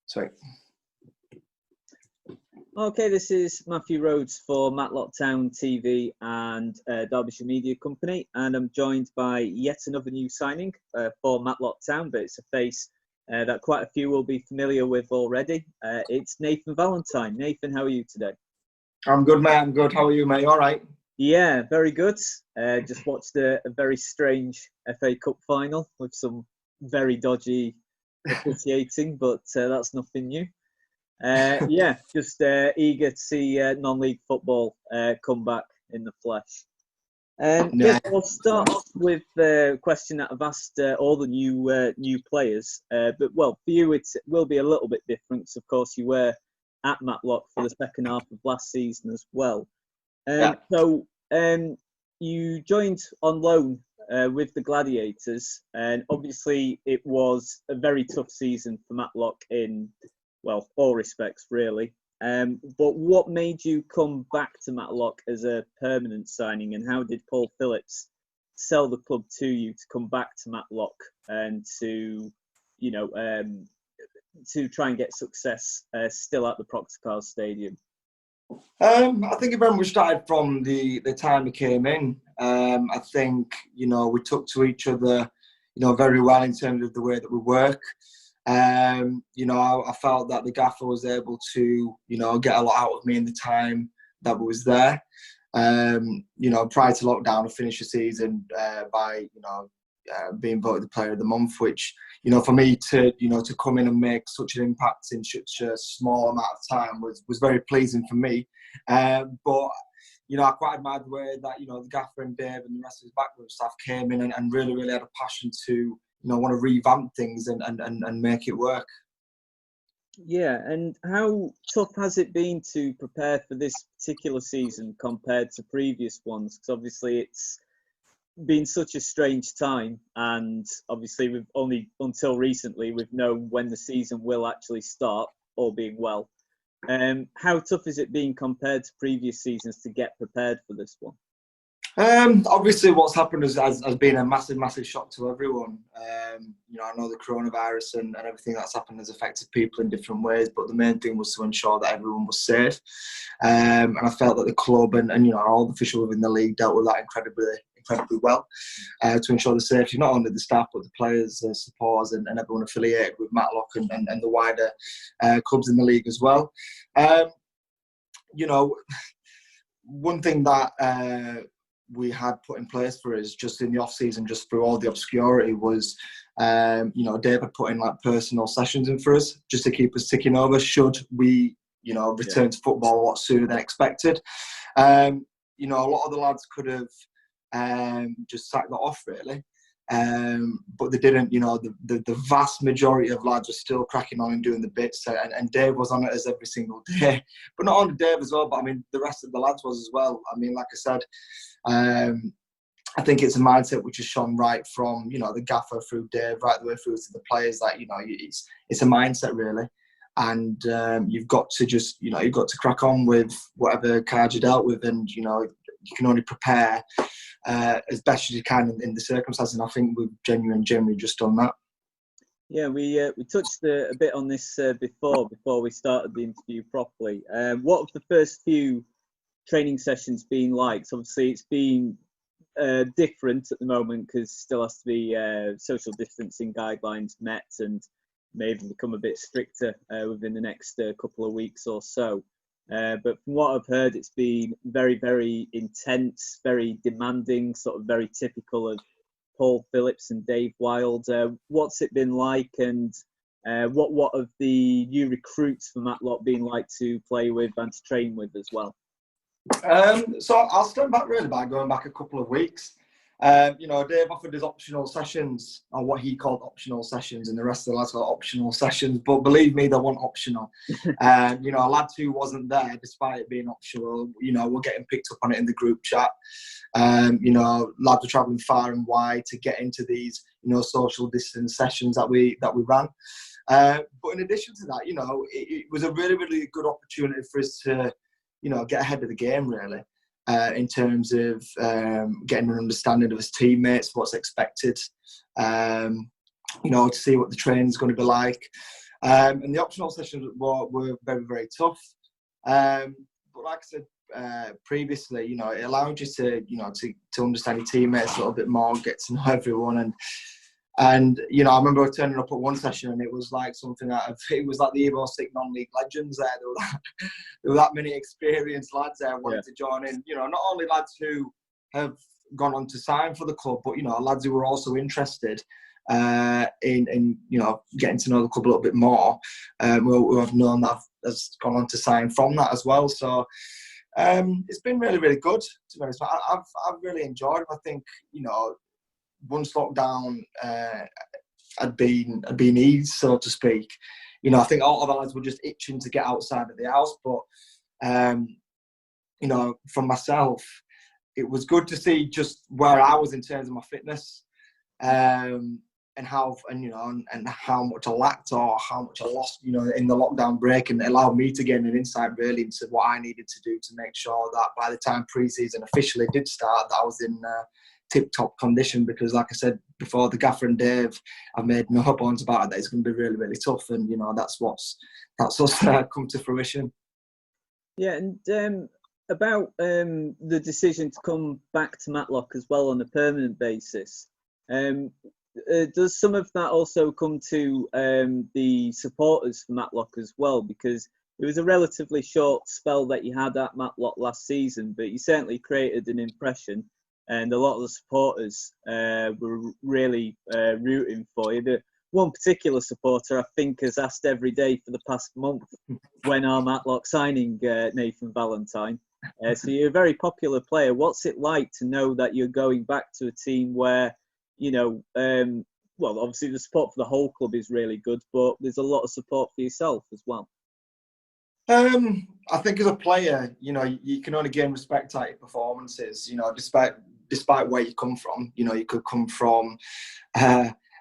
Sorry. Okay, this is Matthew Rhodes for Matlock Town TV and Derbyshire Media Company, and I'm joined by yet another new signing for Matlock Town, but it's a face that quite a few will be familiar with already. It's Nathan Valentine. Nathan, how are you today? I'm good, mate. I'm good. How are you, mate? All right? Yeah, very good. Just watched a very strange FA Cup final with some very dodgy officiating, but that's nothing new. Yeah, just eager to see non-league football come back in the flesh. Yes, I'll start off with a question that I've asked all the new players. But well, for you, it will be a little bit different. Because of course, you were at Matlock for the second half of last season as well. So you joined on loan with the Gladiators, and obviously it was a very tough season for Matlock in, well, all respects, really. But what made you come back to Matlock as a permanent signing, and how did Paul Phillips sell the club to you to come back to Matlock and to, you know, to try and get success still at the Proctor Cars Stadium? I think it very much started from the time we came in. I think, you know, we took to each other, you know, very well in terms of the way that we work. You know, I felt that the gaffer was able to, you know, get a lot out of me in the time that we was there. You know, prior to lockdown, I finished the season by, you know, being voted the player of the month, which, you know, for me to, you know, to come in and make such an impact in such a small amount of time was very pleasing for me. But, you know, I quite admired the way that, you know, the gaffer and Dave and the rest of his backroom staff came in and really had a passion to, you know, want to revamp things and make it work. Yeah, and how tough has it been to prepare for this particular season compared to previous ones? Because obviously it's been such a strange time, and obviously we've only until recently we've known when the season will actually start, all being well. How tough has it been compared to previous seasons to get prepared for this one? Obviously, what's happened has been a massive shock to everyone. You know, I know the coronavirus and everything that's happened has affected people in different ways, but the main thing was to ensure that everyone was safe. And I felt that the club and you know, all the officials within the league dealt with that incredibly well to ensure the safety, not only the staff, but the players, supporters, and everyone affiliated with Matlock and the wider clubs in the league as well. You know, one thing that we had put in place for us just in the off season, just through all the obscurity, was you know, Dave had put in like personal sessions in for us just to keep us ticking over should we, you know, return to football a lot sooner than expected. You know, a lot of the lads could have just sacked that off really, but they didn't. You know, the vast majority of lads were still cracking on and doing the bits, and Dave was on it as every single day. But not only Dave as well, but I mean the rest of the lads was as well. I mean, like I said, I think it's a mindset which has shone right from, you know, the gaffer through Dave, right the way through to the players, that, you know, it's a mindset really, and you've got to just, you know, you've got to crack on with whatever cards you're dealt with, and you know, you can only prepare as best as you can in the circumstances, and I think we've genuinely just done that. Yeah, we touched a bit on this before we started the interview properly. What have the first few training sessions been like? So obviously it's been different at the moment because still has to be social distancing guidelines met and may even become a bit stricter within the next couple of weeks or so. But from what I've heard, it's been very intense, very demanding, sort of very typical of Paul Phillips and Dave Wild. What's it been like, and what have the new recruits for Matlock been like to play with and to train with as well? So I'll step back really by going back a couple of weeks. You know, Dave offered his optional sessions, or what he called optional sessions, and the rest of the lads got optional sessions. But believe me, they weren't optional. You know, a lad who wasn't there, despite it being optional, you know, we're getting picked up on it in the group chat. You know, lads were travelling far and wide to get into these, you know, social distance sessions that we ran. But in addition to that, you know, it was a really good opportunity for us to, you know, get ahead of the game really, in terms of getting an understanding of his teammates, what's expected, you know, to see what the training's going to be like. And the optional sessions were very, very tough. But like I said previously, you know, it allowed you to, you know, to understand your teammates a little bit more, get to know everyone. And you know, I remember turning up at one session and it was like something it was like the Evo Stick non-league legends there. There were that many experienced lads there wanting to join in. You know, not only lads who have gone on to sign for the club, but you know, lads who were also interested in you know, getting to know the club a little bit more. Who I've known that has gone on to sign from that as well. So it's been really, really good, to be honest. I've really enjoyed it. I think, you know, once lockdown had been eased, so to speak, you know, I think all of our lads were just itching to get outside of the house. But you know, from myself, it was good to see just where I was in terms of my fitness, and how much I lacked or how much I lost, you know, in the lockdown break, and it allowed me to gain an insight really into what I needed to do to make sure that by the time pre-season officially did start, that I was in tip-top condition. Because like I said before, the gaffer and Dave, I've made no bones about it that it's going to be really, really tough, and you know, that's what's come to fruition. Yeah, and about the decision to come back to Matlock as well on a permanent basis. Does some of that also come to the supporters for Matlock as well? Because it was a relatively short spell that you had at Matlock last season, but you certainly created an impression, and a lot of the supporters were really rooting for you. The one particular supporter, I think, has asked every day for the past month, when are Matlock signing Nathan Valentine? So you're a very popular player. What's it like to know that you're going back to a team where, you know, well, obviously the support for the whole club is really good, but there's a lot of support for yourself as well? I think as a player, you know, you can only gain respect at your performances. You know, despite where you come from. You know, you could come from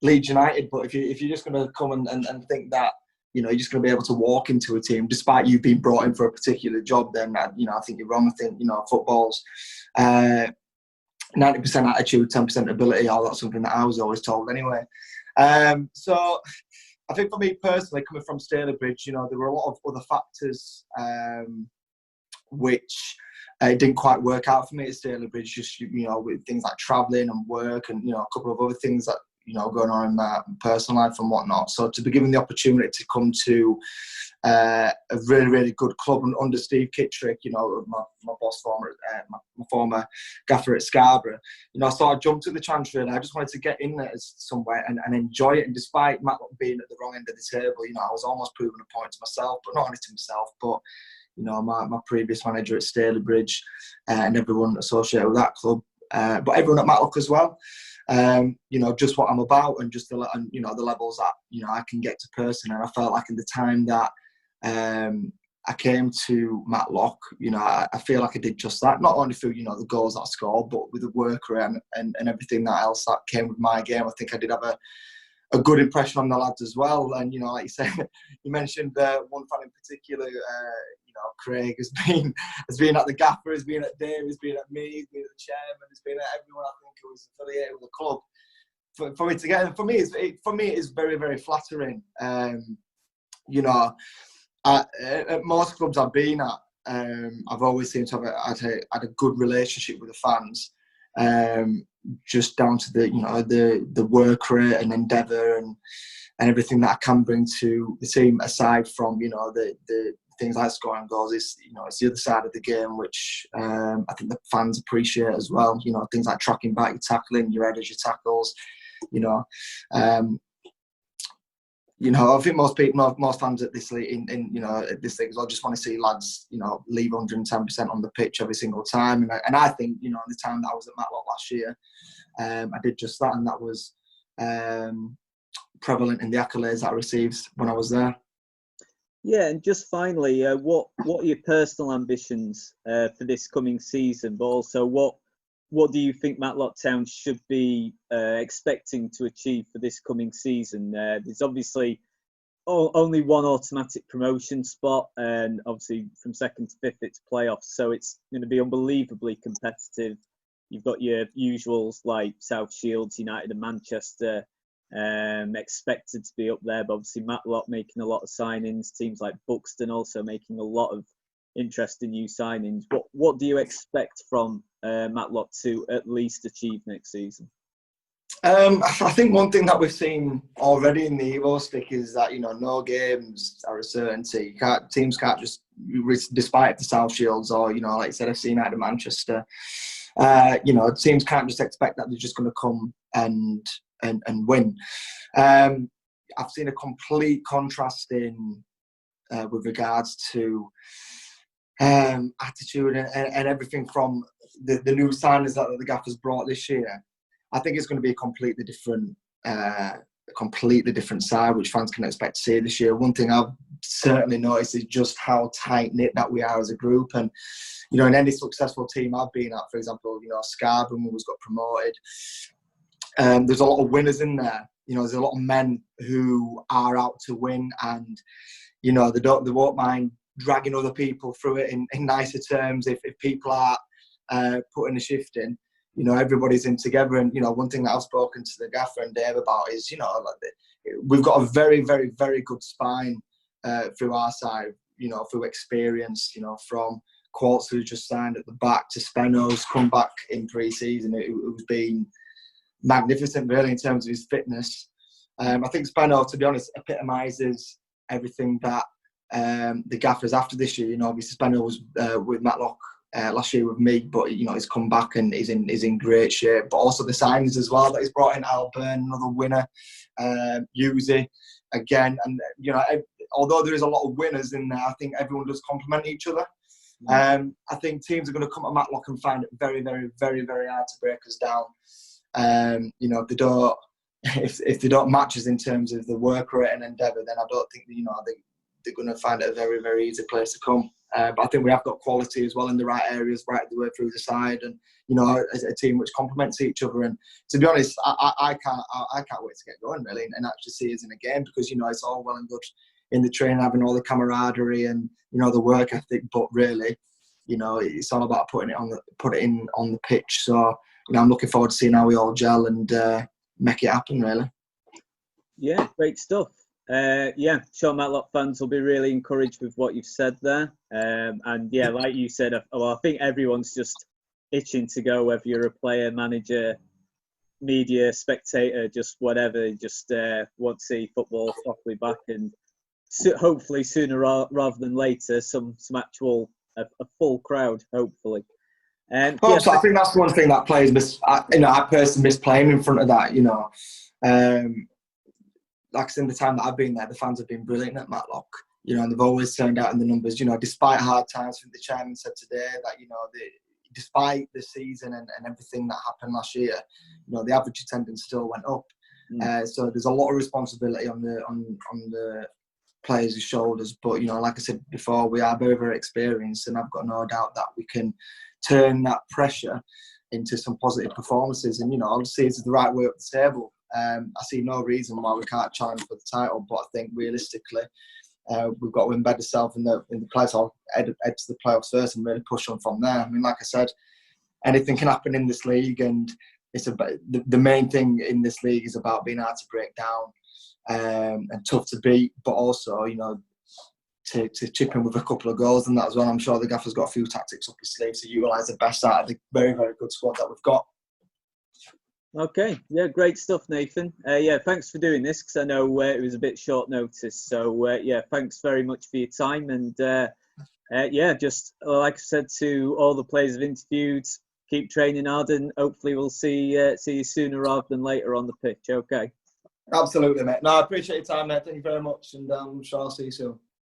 Leeds United, but if you're just going to come and think that, you know, you're just going to be able to walk into a team despite you being brought in for a particular job, then you know, I think you're wrong. I think, you know, football's 90% attitude, 10% ability. All that's something that I was always told anyway. So I think for me personally, coming from Stalybridge, you know, there were a lot of other factors which didn't quite work out for me at Stalybridge. Just, you know, with things like travelling and work, and you know, a couple of other things that, you know, going on in my personal life and whatnot. So to be given the opportunity to come to a really, really good club and under Steve Kittrick, you know, my boss, my former gaffer at Scarborough, you know, so I jumped at the chance really. I just wanted to get in there somewhere and enjoy it. And despite Matlock being at the wrong end of the table, you know, I was almost proving a point to myself, but not only to myself, but you know, my previous manager at Stalybridge and everyone associated with that club, but everyone at Matlock as well. You know, just what I'm about, and just you know, the levels that, you know, I can get to person. And I felt like in the time that I came to Matlock, you know, I feel like I did just that. Not only through, you know, the goals that I scored, but with the work and everything that else that came with my game. I think I did have a good impression on the lads as well. And you know, like you said, you mentioned one fan in particular. You know, Craig has been at the gaffer, has been at Dave, has been at me, has been at the chairman, has been at everyone I think who was affiliated with the club. For me to get, for me, it is very, very flattering. You know, at most clubs I've been at, I've always seemed to have had a good relationship with the fans. Just down to the, you know, the work rate and endeavour and everything that I can bring to the team, aside from, you know, the things like scoring goals. Is, you know, it's the other side of the game which I think the fans appreciate as well. You know, things like tracking back, your tackling, your headers, your tackles. You know, I think most fans at this league, you know, at this league, I just want to see lads, you know, leave 110% on the pitch every single time. And I think, you know, the time that I was at Matlock last year, I did just that, and that was prevalent in the accolades that I received when I was there. Yeah, and just finally, what are your personal ambitions for this coming season? But also, what do you think Matlock Town should be expecting to achieve for this coming season? There's obviously only one automatic promotion spot, and obviously from second to fifth it's playoffs, so it's going to be unbelievably competitive. You've got your usuals like South Shields, United and Manchester, expected to be up there, but obviously Matlock making a lot of signings, teams like Buxton also making a lot of interesting new signings. What do you expect from Matlock to at least achieve next season? I think one thing that we've seen already in the Evo stick is that, no games are a certainty. Teams can't just, despite the South Shields or, like I said, FC United Manchester, teams can't just expect that they're just going to come and win. I've seen a complete contrast in with regards to attitude and everything from the new signings that the Gaffer's brought this year. I think it's going to be a completely different side, which fans can expect to see this year. One thing I've certainly noticed is just how tight-knit that we are as a group. And, in any successful team I've been at, for example, Scarborough was got promoted. There's a lot of winners in there. There's a lot of men who are out to win, and, they won't mind dragging other people through it in nicer terms if people are putting a shift in. Everybody's in together. And, one thing that I've spoken to the Gaffer and Dave about is, we've got a very, very, very good spine through our side, through experience, from Quartz, who just signed at the back, to Spenno's come back in pre-season. It was been magnificent, really, in terms of his fitness. I think Spenno, to be honest, epitomises everything that the Gaffers after this year. Obviously Spenno was with Matlock last year with me, but he's come back and is in great shape. But also the signings as well that he's brought in. Al Byrne, another winner, Yuzi again, and although there is a lot of winners in there, I think everyone does complement each other. I think teams are going to come to Matlock and find it very, very, very, very hard to break us down. If they don't match us in terms of the work rate and endeavour, then I don't think they're going to find it a very, very easy place to come. But I think we have got quality as well in the right areas, right the way through the side, and as a team which complements each other. And to be honest, I can't wait to get going really and actually see us in a game, because it's all well and good in the training having all the camaraderie and the work ethic, but really, it's all about putting it on the pitch. So I'm looking forward to seeing how we all gel and make it happen, really. Yeah, great stuff. Sure, Matlock fans will be really encouraged with what you've said there. And yeah, like you said, I think everyone's just itching to go, whether you're a player, manager, media, spectator, just whatever, just want to see football properly back, and hopefully sooner rather than later, some actual a full crowd, hopefully. So I think that's one thing that players miss. I personally miss playing in front of that. Like I said, in the time that I've been there, the fans have been brilliant at Matlock. And they've always turned out in the numbers. Despite hard times, I think the chairman said today that despite the season and everything that happened last year, the average attendance still went up. So there's a lot of responsibility on the players' shoulders. But like I said before, we are very, very experienced, and I've got no doubt that we can turn that pressure into some positive performances. And obviously it's the right way up the table. I see no reason why we can't challenge for the title, but I think realistically we've got to embed ourselves in the playoffs, or head to the playoffs first and really push on from there. I mean, like I said, anything can happen in this league, and it's about the main thing in this league is about being hard to break down and tough to beat, but also to chip in with a couple of goals and that as well. I'm sure the Gaffer's got a few tactics up his sleeve to utilise the best out of the very, very good squad that we've got. Okay, yeah, great stuff, Nathan. Thanks for doing this, because I know it was a bit short notice. So thanks very much for your time. And just like I said to all the players I've interviewed, keep training hard, and hopefully we'll see you sooner rather than later on the pitch. Okay. Absolutely, mate. No, I appreciate your time, mate. Thank you very much, and I'm sure I'll see you soon.